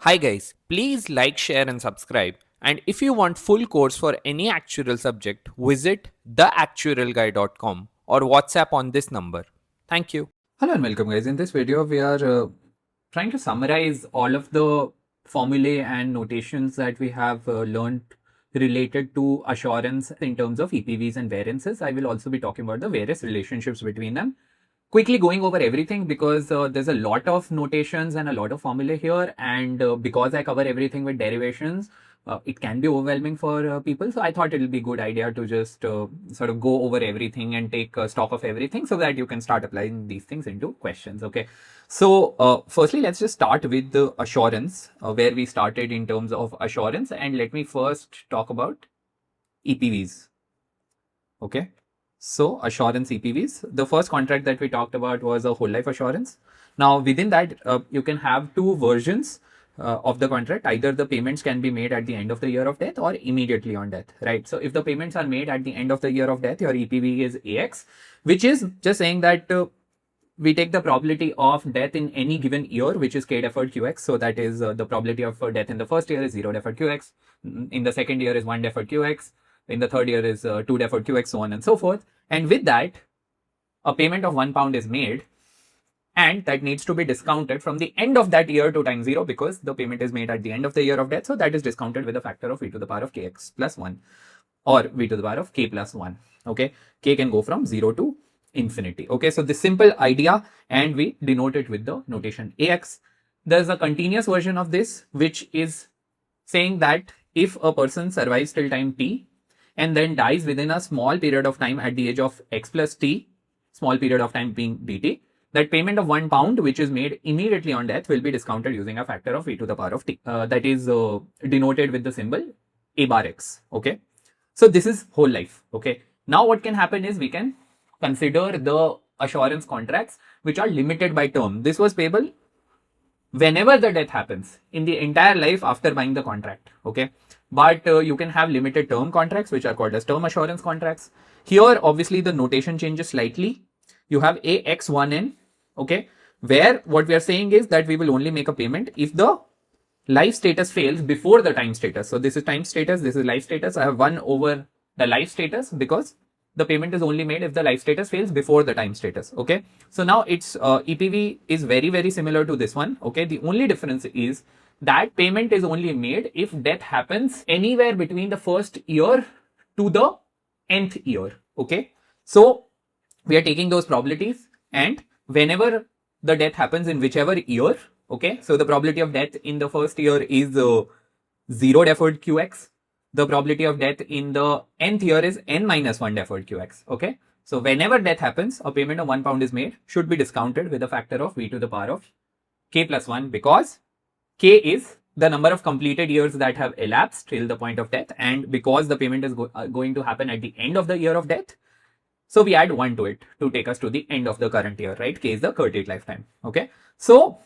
Hi guys, please like, share and subscribe. And if you want full course for any actuarial subject, visit theactuarialguy.com or WhatsApp on this number. Thank you. Hello and welcome guys. In this video, we are trying to summarize all of the formulae and notations that we have learned related to assurance in terms of EPVs and variances. I will also be talking about the various relationships between them. Quickly going over everything because there's a lot of notations and a lot of formulae here, and because I cover everything with derivations, it can be overwhelming for people. So I thought it'll be a good idea to just sort of go over everything and take stock of everything so that you can start applying these things into questions. Okay. So firstly, let's just start with the assurance where we started in terms of assurance. And let me first talk about EPVs. Okay. So assurance EPVs, the first contract that we talked about was a whole life assurance. Now within that, you can have two versions of the contract. Either the payments can be made at the end of the year of death or immediately on death, right? So if the payments are made at the end of the year of death, your EPV is AX, which is just saying that we take the probability of death in any given year, which is K deferred QX. So that is the probability of death in the first year is 0 deferred QX. In the second year is 1 deferred QX. In the third year is 2 deferred QX, so on and so forth. And with that, a payment of £1 is made, and that needs to be discounted from the end of that year to time 0 because the payment is made at the end of the year of death. So that is discounted with a factor of v to the power of kx plus 1 or v to the power of k plus 1. Okay, k can go from 0 to infinity. Okay, so this simple idea, and we denote it with the notation ax. There's a continuous version of this which is saying that if a person survives till time t and then dies within a small period of time at the age of x plus t, small period of time being dt, that payment of £1, which is made immediately on death, will be discounted using a factor of e to the power of t. That is denoted with the symbol a bar x. Okay, so this is whole life. Okay, now what can happen is we can consider the assurance contracts which are limited by term. This was payable whenever the death happens in the entire life after buying the contract. Okay, but you can have limited term contracts which are called as term assurance contracts. Here obviously the notation changes slightly. You have AX1N, okay, where what we are saying is that we will only make a payment if the life status fails before the time status. So this is time status, this is life status. I have 1 over the life status because the payment is only made if the life status fails before the time status. Okay, so now its EPV is very similar to this one. Okay, the only difference is that payment is only made if death happens anywhere between the first year to the nth year. Okay, so we are taking those probabilities, and whenever the death happens in whichever year, okay, so the probability of death in the first year is 0 deferred QX. The probability of death in the nth year is n minus 1 deferred QX. Okay, so whenever death happens, a payment of £1 is made, should be discounted with a factor of v to the power of k plus 1 because k is the number of completed years that have elapsed till the point of death, and because the payment is going to happen at the end of the year of death, so we add 1 to it to take us to the end of the current year, right? K is the current lifetime. Okay, so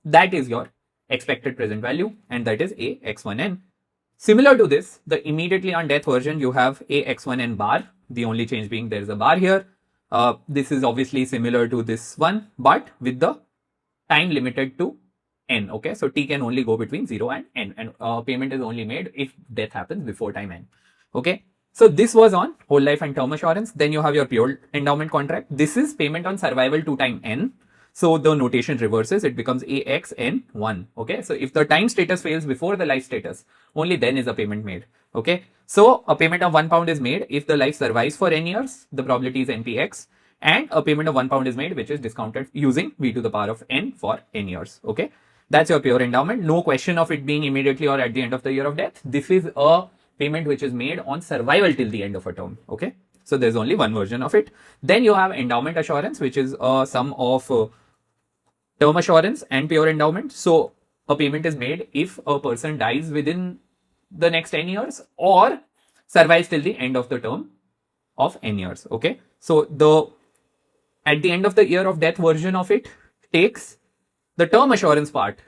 that is your expected present value, and that is AX1N. Similar to this, the immediately on death version, you have AX1N bar, the only change being there is a bar here. This is obviously similar to this one, but with the time limited to n. Okay, so t can only go between 0 and n, and payment is only made if death happens before time n. Okay, so this was on whole life and term assurance. Then you have your pure endowment contract. This is payment on survival to time n. So the notation reverses, it becomes AXN1. Okay, so if the time status fails before the life status, only then is a payment made. Okay, so a payment of £1 is made if the life survives for n years, the probability is NPX, and a payment of £1 is made which is discounted using v to the power of n for n years. Okay, that's your pure endowment. No question of it being immediately or at the end of the year of death. This is a payment which is made on survival till the end of a term. Okay, so there's only one version of it. Then you have endowment assurance, which is a sum of term assurance and pure endowment. So a payment is made if a person dies within the next 10 years or survives till the end of the term of n years. Okay, so the at the end of the year of death version of it takes the term assurance part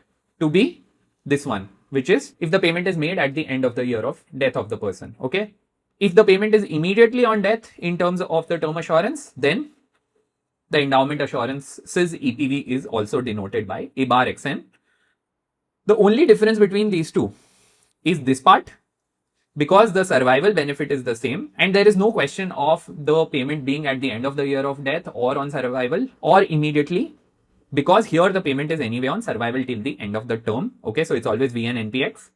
to be this one, which is if the payment is made at the end of the year of death of the person. Okay, if the payment is immediately on death in terms of the term assurance, then the endowment assurance's EPV is also denoted by A bar XN, The only difference between these two is this part, because the survival benefit is the same and there is no question of the payment being at the end of the year of death or on survival or immediately, because here the payment is anyway on survival till the end of the term. Okay, so it's always VN NPX.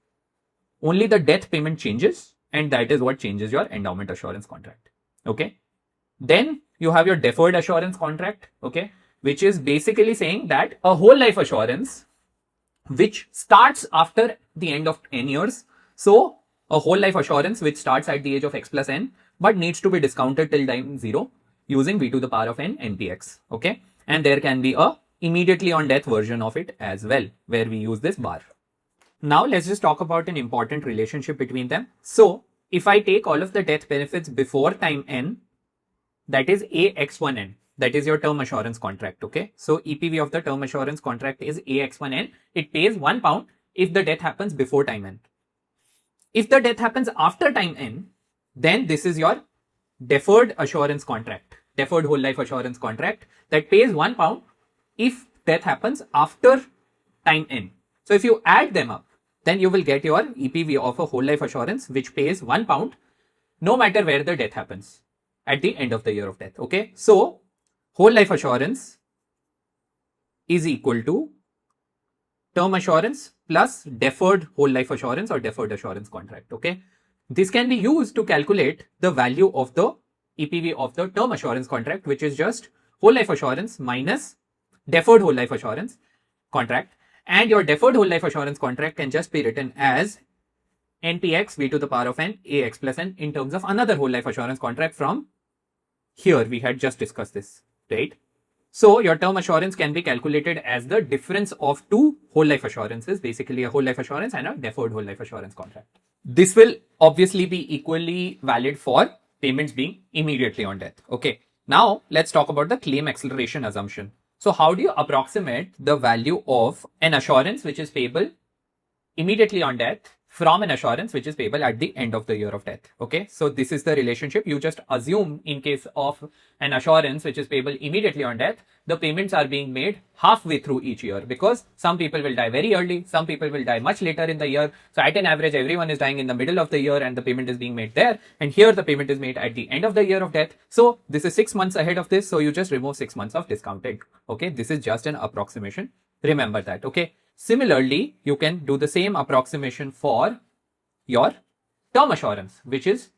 Only the death payment changes, and that is what changes your endowment assurance contract. Okay, then you have your deferred assurance contract. Okay, which is basically saying that a whole life assurance which starts after the end of 10 years. So a whole life assurance which starts at the age of X plus N but needs to be discounted till time 0 using V to the power of N NPX. Okay, and there can be a immediately on death version of it as well, where we use this bar. Now let's just talk about an important relationship between them. So if I take all of the death benefits before time N, that is AX1N. That is your term assurance contract. Okay, so EPV of the term assurance contract is AX1N. It pays £1 if the death happens before time N. If the death happens after time N, then this is your deferred assurance contract, deferred whole life assurance contract, that pays £1 if death happens after time N. So if you add them up, then you will get your EPV of a whole life assurance which pays £1 no matter where the death happens at the end of the year of death. Okay, so whole life assurance is equal to term assurance plus deferred whole life assurance or deferred assurance contract. Okay, this can be used to calculate the value of the EPV of the term assurance contract, which is just whole life assurance minus deferred whole life assurance contract. And your deferred whole life assurance contract can just be written as NPX V to the power of N AX plus N in terms of another whole life assurance contract from here. We had just discussed this, right? So your term assurance can be calculated as the difference of two whole life assurances, basically a whole life assurance and a deferred whole life assurance contract. This will obviously be equally valid for payments being immediately on death. Okay, now let's talk about the claim acceleration assumption. So how do you approximate the value of an assurance which is payable immediately on death from an assurance which is payable at the end of the year of death? Okay, so this is the relationship. You just assume in case of an assurance which is payable immediately on death, the payments are being made halfway through each year, because some people will die very early, some people will die much later in the year. So at an average, everyone is dying in the middle of the year and the payment is being made there. And here the payment is made at the end of the year of death. So this is 6 months ahead of this. So you just remove 6 months of discounting. Okay, this is just an approximation. Remember that. Okay. Similarly, you can do the same approximation for your term assurance, which is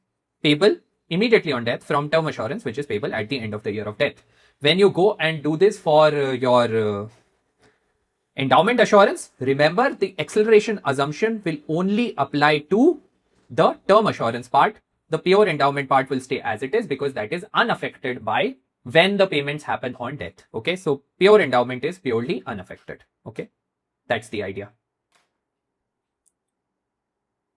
payable immediately on death, from term assurance, which is payable at the end of the year of death. When you go and do this for your endowment assurance, remember the acceleration assumption will only apply to the term assurance part. The pure endowment part will stay as it is because that is unaffected by when the payments happen on death. Okay, so pure endowment is purely unaffected. Okay. That's the idea.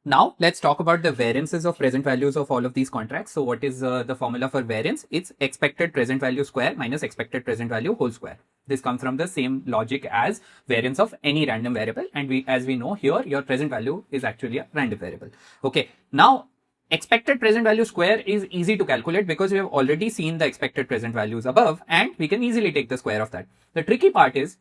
Now let's talk about the variances of present values of all of these contracts. So what is the formula for variance? It's expected present value square minus expected present value whole square. This comes from the same logic as variance of any random variable. And as we know here, your present value is actually a random variable. Okay. Now expected present value square is easy to calculate because we have already seen the expected present values above and we can easily take the square of that. The tricky part is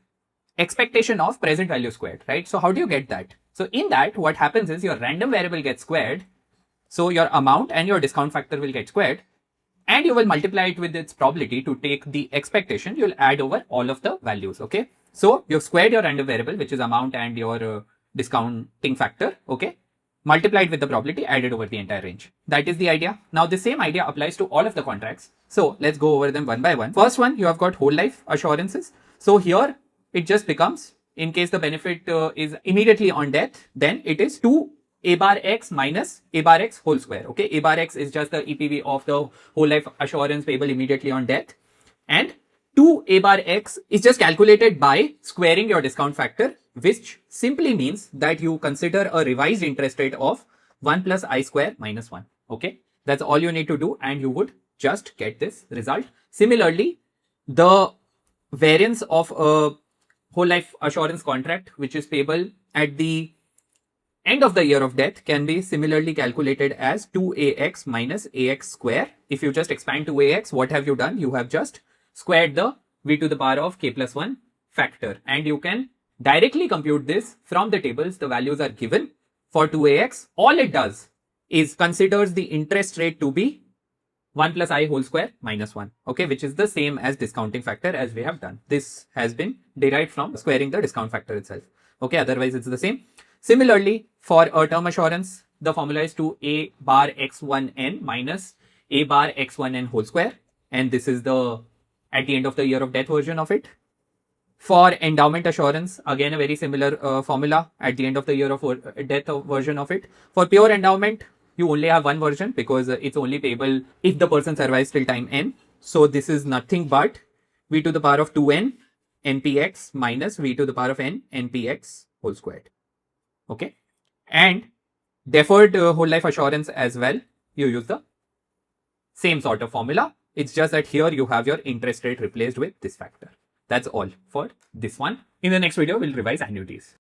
expectation of present value squared, right? So how do you get that? So in that, what happens is your random variable gets squared. So your amount and your discount factor will get squared and you will multiply it with its probability to take the expectation. You'll add over all of the values. Okay. So you've squared your random variable, which is amount and your discounting factor. Okay. Multiplied with the probability, added over the entire range. That is the idea. Now the same idea applies to all of the contracts. So let's go over them one by one. First one, you have got whole life assurances. So here, it just becomes, in case the benefit is immediately on death, then it is 2 A bar X minus A bar X whole square. Okay, A bar X is just the EPV of the whole life assurance payable immediately on death. And 2 A bar X is just calculated by squaring your discount factor, which simply means that you consider a revised interest rate of 1 plus I square minus 1. Okay, that's all you need to do and you would just get this result. Similarly, the variance of a whole life assurance contract, which is payable at the end of the year of death, can be similarly calculated as 2AX minus AX square. If you just expand 2AX, what have you done? You have just squared the V to the power of K plus 1 factor and you can directly compute this from the tables. The values are given for 2ax. All it does is considers the interest rate to be 1 plus I whole square minus 1, okay, which is the same as discounting factor as we have done. This has been derived from squaring the discount factor itself. Okay, otherwise it's the same. Similarly, for a term assurance, the formula is 2a bar x1n minus a bar x1n whole square. And this is the at the end of the year of death version of it. For endowment assurance, again a very similar formula at the end of the year of death version of it. For pure endowment, you only have one version because it's only payable if the person survives till time n. So this is nothing but v to the power of 2n npx minus v to the power of n npx whole squared. Okay. And deferred whole life assurance as well, you use the same sort of formula. It's just that here you have your interest rate replaced with this factor. That's all for this one. In the next video, we'll revise annuities.